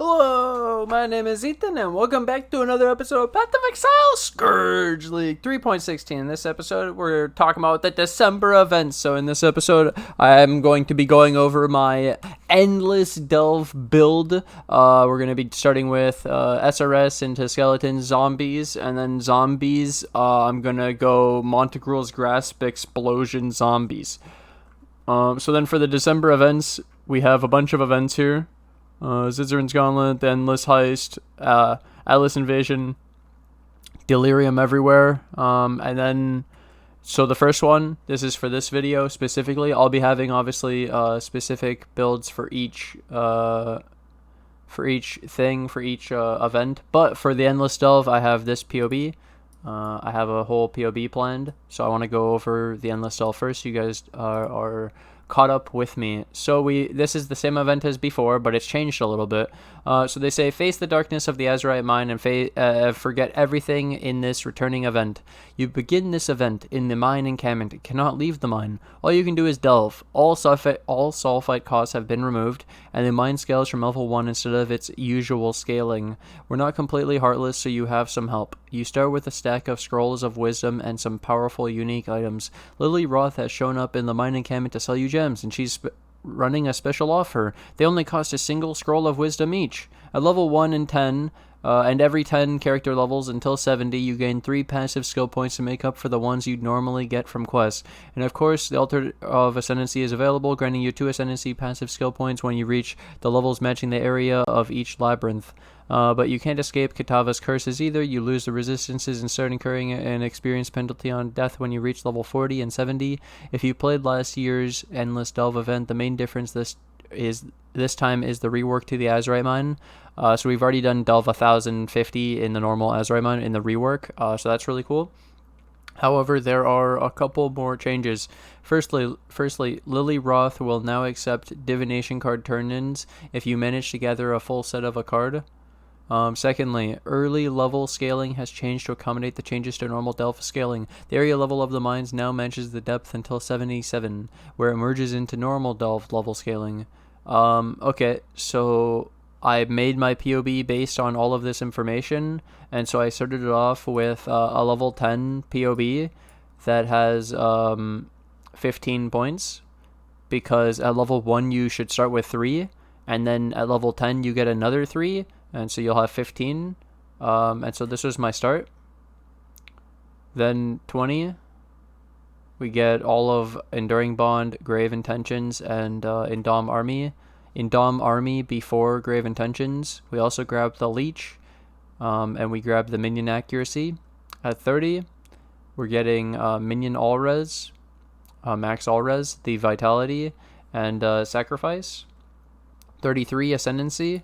Hello, my name is Ethan, and welcome back to another episode of Path of Exile Scourge League 3.16. In this episode, we're talking about the December events. So in this episode, I'm going to be going over my endless delve build. We're going to be starting with SRS into skeletons, zombies, and then zombies. I'm going to go Montegrel's Grasp Explosion Zombies. So then for the December events, we have a bunch of events here. Zizern's Gauntlet, the Endless Heist, Atlas Invasion, Delirium Everywhere, and then, so the first one, this is for this video specifically. I'll be having, obviously, specific builds for each event, but for the Endless Delve, I have this POB. I have a whole POB planned, so I want to go over the Endless Delve first. You guys are caught up with me. So this is the same event as before, but it's changed a little bit. So they say, face the darkness of the Azurite mine and forget everything in this returning event. You begin this event in the mine encampment and cannot leave the mine. All you can do is delve. All sulfite costs have been removed, and the mine scales from level 1 instead of its usual scaling. We're not completely heartless, so you have some help. You start with a stack of scrolls of wisdom and some powerful unique items. Lily Roth has shown up in the mine encampment to sell you gems, and she's running a special offer. They only cost a single scroll of wisdom each. At level 1 and 10, and every 10 character levels until 70, you gain 3 passive skill points to make up for the ones you'd normally get from quests. And of course, the Altar of Ascendancy is available, granting you 2 Ascendancy passive skill points when you reach the levels matching the area of each labyrinth. But you can't escape Kitava's curses either. You lose the resistances and start incurring an experience penalty on death when you reach level 40 and 70. If you played last year's Endless Delve event, the main difference this time is the rework to the Azurite mine. So we've already done Delve 1050 in the normal Azurite mine in the rework, so that's really cool. However, there are a couple more changes. Firstly, Lily Roth will now accept divination card turn-ins if you manage to gather a full set of a card. Secondly, early level scaling has changed to accommodate the changes to normal delve scaling. The area level of the mines now matches the depth until 77, where it merges into normal delve level scaling. Okay, so I made my POB based on all of this information, and so I started it off with a level 10 POB that has 15 points, because at level 1 you should start with 3, and then at level 10 you get another 3, and so you'll have 15, and so this was my start. Then 20, we get all of Enduring Bond, Grave Intentions, and Indom Army. Indom Army before Grave Intentions. We also grabbed the Leech, and we grabbed the Minion Accuracy. At 30, we're getting Minion All Res, Max All Res, the Vitality, and Sacrifice. 33, Ascendancy.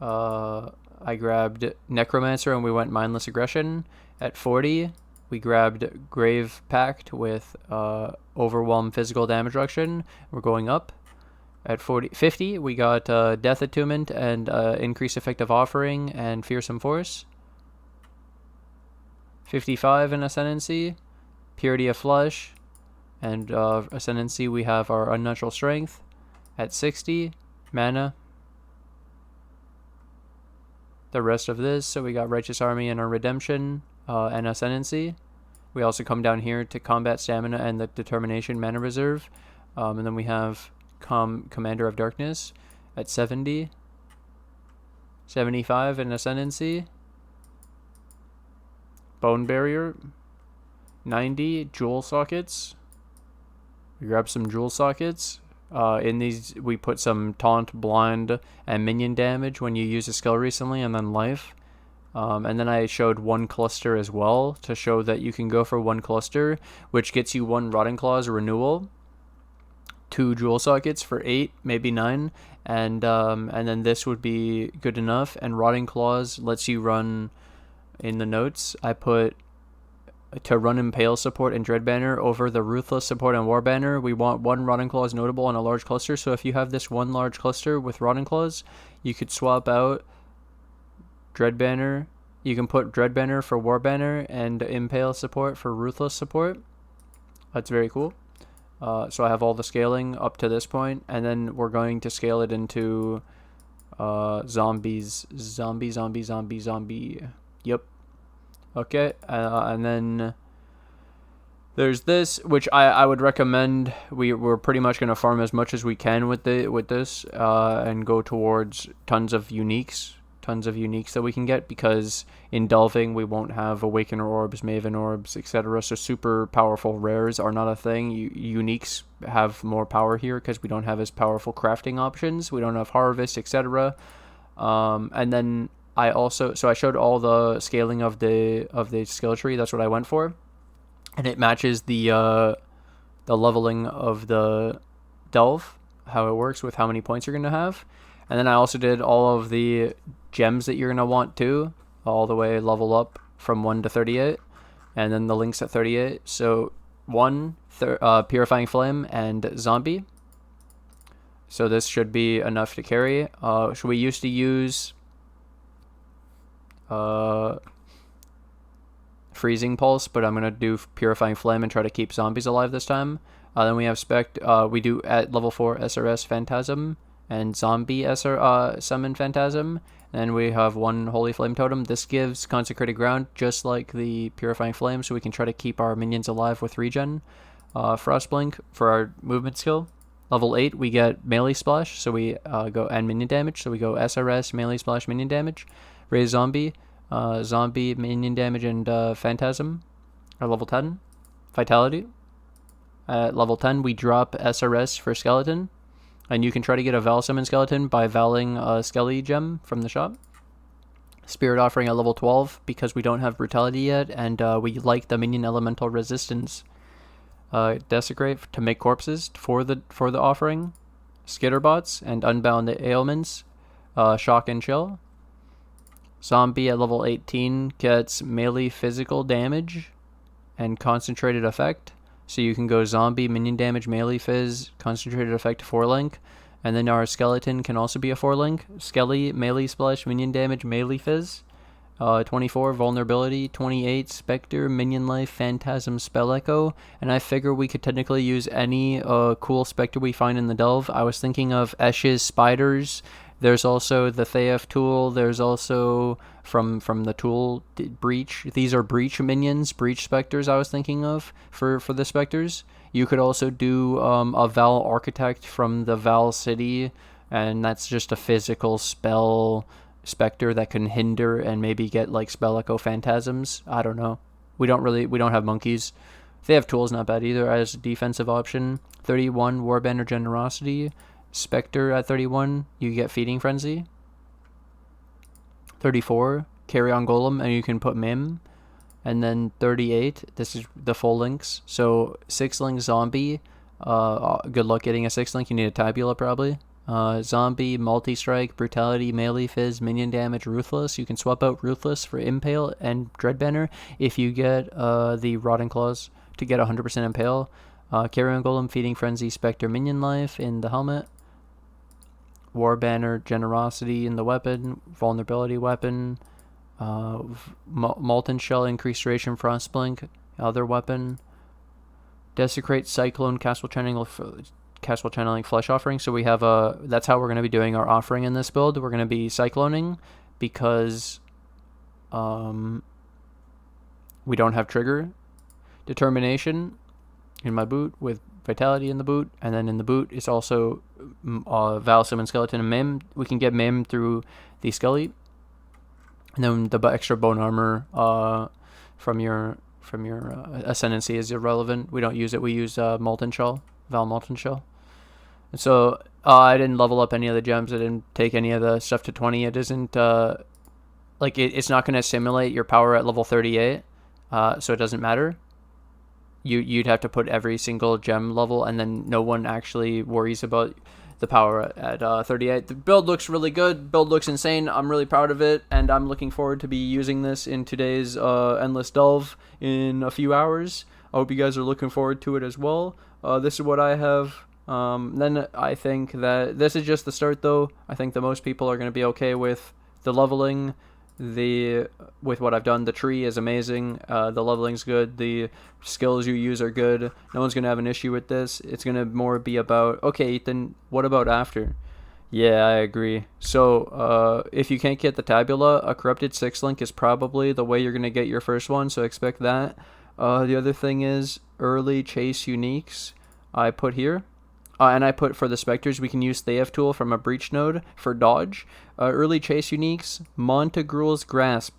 I grabbed Necromancer and we went Mindless Aggression. At 40, we grabbed Grave Pact with Overwhelm Physical Damage Reduction. We're going up. At 50, we got Death Attunement and Increased Effective Offering and Fearsome Force. 55 in Ascendancy, Purity of Flesh, and Ascendancy we have our Unnatural Strength. At 60, Mana. The rest of this, so we got Righteous Army and our Redemption and Ascendancy. We also come down here to Combat Stamina and the Determination Mana Reserve. And then we have Commander of Darkness at 70. 75 in Ascendancy. Bone Barrier. 90, Jewel Sockets. We grab some Jewel Sockets. In these, we put some Taunt, Blind, and Minion damage when you use a skill recently, and then Life. And then I showed 1 cluster as well, to show that you can go for 1 cluster, which gets you 1 Rotting Claws Renewal, 2 Jewel Sockets for 8, maybe 9, and then this would be good enough. And Rotting Claws lets you run, in the notes, I put to run Impale support and Dread Banner over the Ruthless support and War Banner. We want 1 Rotting Claws notable on a large cluster, so if you have this 1 large cluster with Rotting Claws, you could swap out Dread Banner. You can put Dread Banner for War Banner and Impale support for Ruthless support. That's very cool. So I have all the scaling up to this point, and then we're going to scale it into Zombies. Zombie. Yep. Okay. And then there's this, which I would recommend. We're pretty much gonna farm as much as we can with this, and go towards tons of uniques that we can get, because in delving we won't have awakener orbs, maven orbs, etc. So super powerful rares are not a thing. Uniques have more power here because we don't have as powerful crafting options. We don't have harvest, etc. And then I showed all the scaling of the skill tree. That's what I went for, and it matches the leveling of the delve, how it works with how many points you're gonna have. And then I also did all of the gems that you're going to want to, all the way level up from 1 to 38, and then the links at 38. So 1, Purifying Flame and Zombie. So this should be enough to carry. So we used to use Freezing Pulse, but I'm going to do Purifying Flame and try to keep zombies alive this time. Then we have we do at level 4 SRS Phantasm and Zombie Summon Phantasm. And we have 1 Holy Flame Totem. This gives Consecrated Ground, just like the Purifying Flame, so we can try to keep our minions alive with regen. Frostblink for our movement skill. Level 8, we get Melee Splash, so we go, and minion damage, so we go SRS, Melee Splash, minion damage. Raise Zombie, minion damage, and Phantasm at level 10. Vitality. At level 10, we drop SRS for Skeleton. And you can try to get a Val Summon Skeleton by valing a Skelly gem from the shop. Spirit Offering at level 12, because we don't have Brutality yet, and we like the Minion Elemental Resistance. Desecrate to make corpses for the offering. Skitterbots and Unbound Ailments. Shock and Chill. Zombie at level 18 gets melee physical damage and concentrated effect. So you can go Zombie, minion damage, melee phys, concentrated effect, 4-link. And then our Skeleton can also be a 4-link. Skelly, melee splash, minion damage, melee phys. 24, vulnerability. 28, Spectre, minion life, Phantasm, Spell Echo. And I figure we could technically use any cool Spectre we find in the delve. I was thinking of Esh's Spiders. There's also the Theaf tool. There's also from the tool Breach. These are Breach minions, Breach Specters I was thinking of for the Specters. You could also do a Val Architect from the Val City, and that's just a physical spell Spectre that can hinder and maybe get like Spell Echo Phantasms. I don't know. We don't have monkeys. Theaf tool's not bad either as a defensive option. 31, Warbanner Generosity. Spectre at 31, you get Feeding Frenzy. 34, Carry On Golem, and you can put Mim. And then 38, this is the full links. So 6-link Zombie, good luck getting a 6-link, you need a Tabula probably. Zombie, Multi-Strike, Brutality, Melee Phys, Minion Damage, Ruthless. You can swap out Ruthless for Impale and Dreadbanner if you get the Rotting Claws to get 100% Impale. Carry On Golem, Feeding Frenzy, Spectre, Minion Life in the helmet. Warbanner, Generosity in the weapon, Vulnerability weapon, Molten Shell, Increased Duration, Frostblink, other weapon, Desecrate, Cyclone, Castle Channeling, Flesh Offering. So we have that's how we're going to be doing our offering in this build. We're going to be cycloning because we don't have trigger. Determination in my boot with Vitality in the boot, and then in the boot it's also Val Summon Skeleton and Mim. We can get Mim through the Skelly, and then the extra bone armor from your Ascendancy is irrelevant. We don't use it. We use Molten Shell, Val Molten Shell. And so I didn't level up any of the gems. I didn't take any of the stuff to 20. It isn't like it's not going to simulate your power at level 38, so it doesn't matter. You'd have to put every single gem level, and then no one actually worries about the power at 38. The build looks really good. Build looks insane. I'm really proud of it, and I'm looking forward to be using this in today's Endless Delve in a few hours. I hope you guys are looking forward to it as well. This is what I have. Then I think that this is just the start, though. I think that most people are going to be okay with the leveling. With what I've done, the tree is amazing. The leveling's good. The skills you use are good. No one's gonna have an issue with this. It's gonna more be about, okay, Ethan, what about after? Yeah, I agree. So, if you can't get the Tabula, a Corrupted 6 Link is probably the way you're going to get your first one, so expect that. The other thing is early chase uniques I put here. And I put for the Spectres, we can use Theif Tool from a Breach node for dodge. Early chase uniques, Montegrul's Grasp.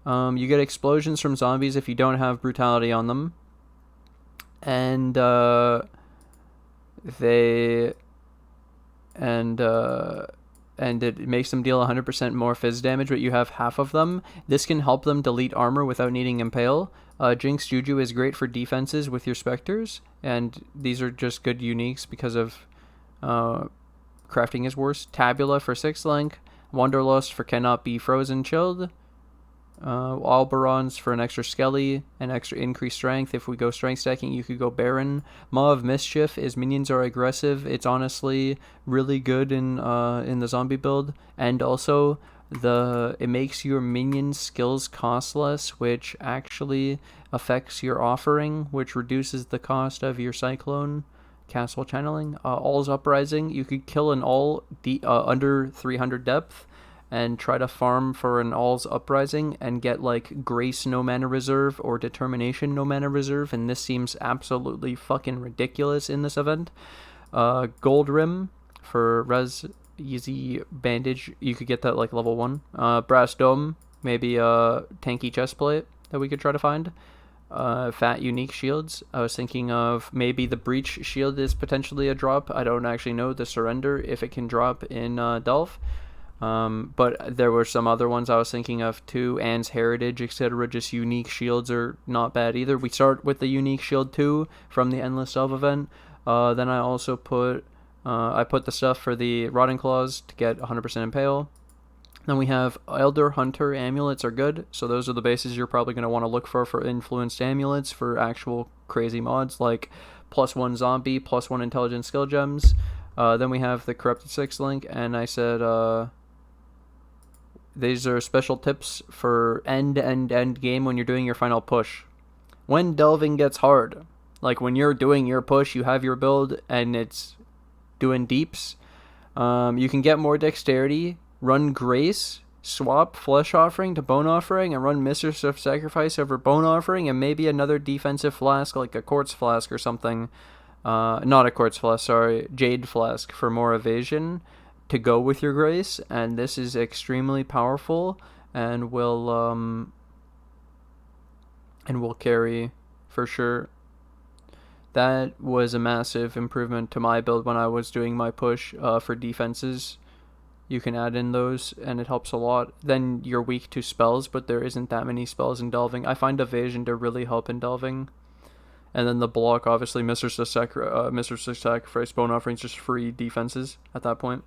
You get explosions from zombies if you don't have Brutality on them. And, they... And it makes them deal 100% more phys damage, but you have half of them. This can help them delete armor without needing Impale. Jinx Juju is great for defenses with your Spectres, and these are just good uniques because of crafting is worse. Tabula for 6 link, Wanderlust for cannot be frozen chilled, Alberons for an extra Skelly, an extra increased strength. If we go strength stacking, you could go Baron. Maw of Mischief is minions are aggressive. It's honestly really good in the zombie build, and also it makes your minion skills costless, which actually affects your offering, which reduces the cost of your Cyclone Castle channeling. All's Uprising, you could kill an all under 300 depth and try to farm for an All's Uprising and get like Grace no mana reserve or Determination no mana reserve, and this seems absolutely fucking ridiculous in this event. Gold Rim for res easy bandage, you could get that like level 1. Brass Dome, maybe a tanky chestplate that we could try to find. Fat unique shields, I was thinking of maybe the Breach shield is potentially a drop. I don't actually know the Surrender if it can drop in Delph. But there were some other ones I was thinking of too. Anne's Heritage, etc. Just unique shields are not bad either. We start with the unique shield 2 from the Endless Delve event. Then I also put the stuff for the Rotting Claws to get 100% Impale. Then we have Elder Hunter amulets are good, so those are the bases you're probably going to want to look for influenced amulets for actual crazy mods like +1 zombie, +1 intelligence skill gems. Then we have the Corrupted 6 link, and I said these are special tips for end game when you're doing your final push. When delving gets hard, like when you're doing your push, you have your build and it's doing deeps, you can get more dexterity, run Grace, swap Flesh Offering to Bone Offering, and run Mistress of Sacrifice over Bone Offering, and maybe another defensive flask like a Quartz Flask or something. Not a Quartz Flask, sorry, Jade Flask for more evasion to go with your Grace, and this is extremely powerful and will carry for sure. That was a massive improvement to my build when I was doing my push for defenses. You can add in those, and it helps a lot. Then you're weak to spells, but there isn't that many spells in delving. I find evasion to really help in delving. And then the block, obviously, Mistress of Sacrifice, Bone Offerings, just free defenses at that point.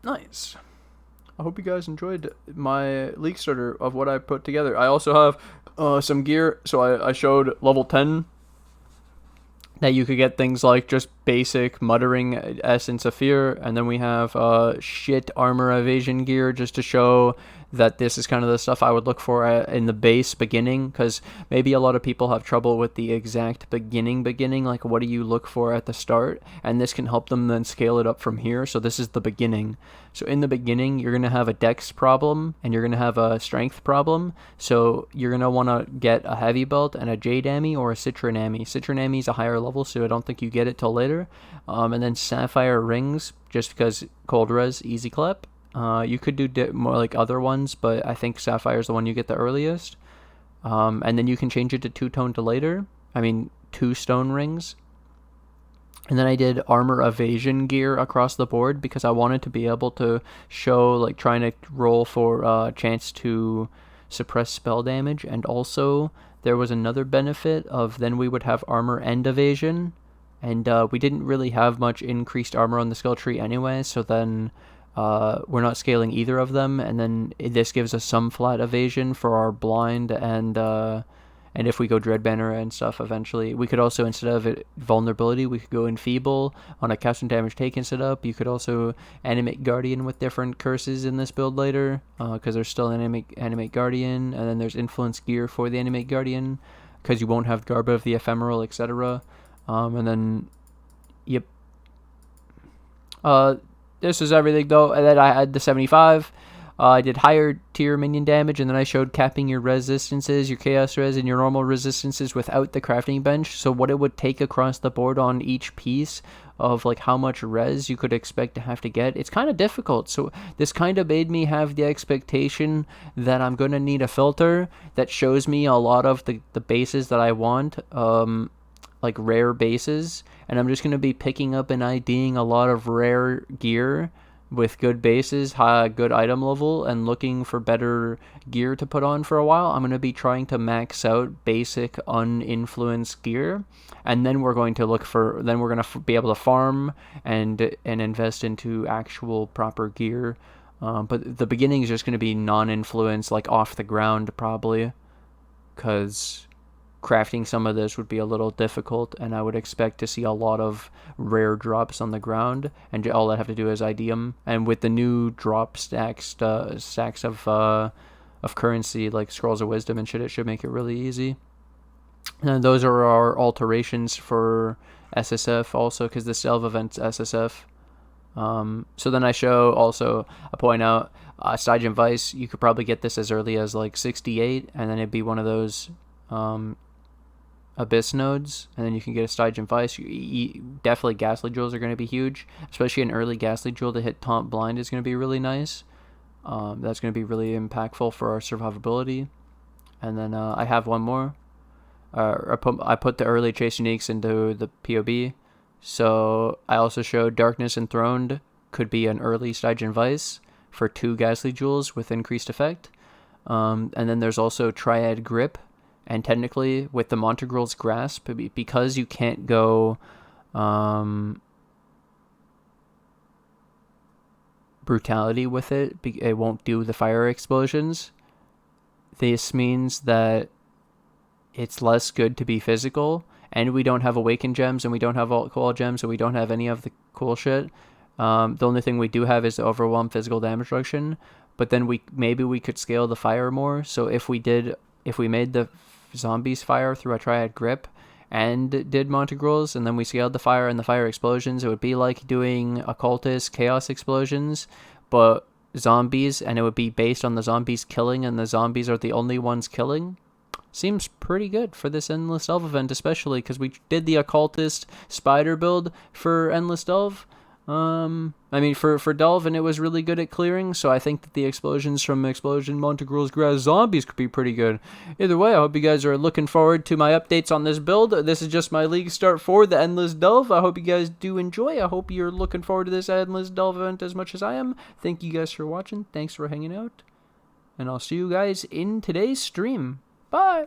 Nice. I hope you guys enjoyed my League Starter of what I put together. I also have some gear. So I showed level 10 that you could get things like just basic Muttering Essence of Fear. And then we have shit armor evasion gear just to show that this is kind of the stuff I would look for in the base beginning, because maybe a lot of people have trouble with the exact beginning, like what do you look for at the start, and this can help them then scale it up from here. So this is the beginning. So in the beginning, you're going to have a dex problem, and you're going to have a strength problem, so you're going to want to get a heavy belt and a jade ami or a citron ami. Citron ami is a higher level, so I don't think you get it till later. And then sapphire rings, just because cold res, easy clap. You could do more like other ones, but I think Sapphire is the one you get the earliest. And then you can change it to two-tone to later. I mean, 2 stone rings. And then I did armor evasion gear across the board because I wanted to be able to show, like, trying to roll for chance to suppress spell damage. And also, there was another benefit of then we would have armor and evasion. And we didn't really have much increased armor on the skill tree anyway, so then we're not scaling either of them, and then this gives us some flat evasion for our blind, and if we go dread banner and stuff eventually, we could also, instead of vulnerability, we could go enfeeble on a custom damage taken setup. You could also animate guardian with different curses in this build later, because there's still animate guardian, and then there's influence gear for the animate guardian because you won't have garb of the ephemeral, etc. And then yep. this is everything though. And then I had the 75. I did higher tier minion damage, and then I showed capping your resistances, your chaos res, and your normal resistances without the crafting bench. So what it would take across the board on each piece of like how much res you could expect to have to get. It's kind of difficult. So this kind of made me have the expectation that I'm going to need a filter that shows me a lot of the bases that I want, like rare bases. And I'm just going to be picking up and IDing a lot of rare gear with good bases, high good item level, and looking for better gear to put on for a while. I'm going to be trying to max out basic uninfluenced gear, and then we're going to look for, then we're going to be able to farm and invest into actual proper gear. But the beginning is just going to be non-influenced, like off the ground probably, because crafting some of this would be a little difficult, and I would expect to see a lot of rare drops on the ground, and all I have to do is ID them. And with the new drop stacks of currency, like scrolls of wisdom and shit, it should make it really easy. And those are our alterations for SSF also, because the Delve event's SSF. So then I point out Stygian Vice. You could probably get this as early as like 68, and then it'd be one of those Abyss nodes, and then you can get a Stygian Vice. Definitely Ghastly Jewels are going to be huge, especially an early Ghastly Jewel to hit Taunt Blind is going to be really nice. That's going to be really impactful for our survivability. And then I have one more. I put the early Chase Uniques into the POB. So I also showed Darkness Enthroned could be an early Stygian Vice for 2 Ghastly Jewels with increased effect. And then there's also Triad Grip. And technically, with the Montegrel's Grasp, because you can't go Brutality with it, it won't do the fire explosions. This means that it's less good to be physical, and we don't have Awakened Gems, and we don't have Alcohol Gems, so we don't have any of the cool shit. The only thing we do have is the Overwhelm Physical Damage Reduction, but then maybe we could scale the fire more. So if we made the zombies fire through a Triad Grip and did Montegrels, and then we scaled the fire and the fire explosions, it would be like doing Occultist Chaos Explosions, but zombies, and it would be based on the zombies killing, and the zombies are the only ones killing. Seems pretty good for this Endless Delve event, especially because we did the Occultist Spider build for Endless Delve. For Delve, and it was really good at clearing, so I think that the explosions from Explosion Montegrel's Grass Zombies could be pretty good. Either way, I hope you guys are looking forward to my updates on this build. This is just my league start for the Endless Delve. I hope you guys do enjoy. I hope you're looking forward to this Endless Delve event as much as I am. Thank you guys for watching. Thanks for hanging out. And I'll see you guys in today's stream. Bye!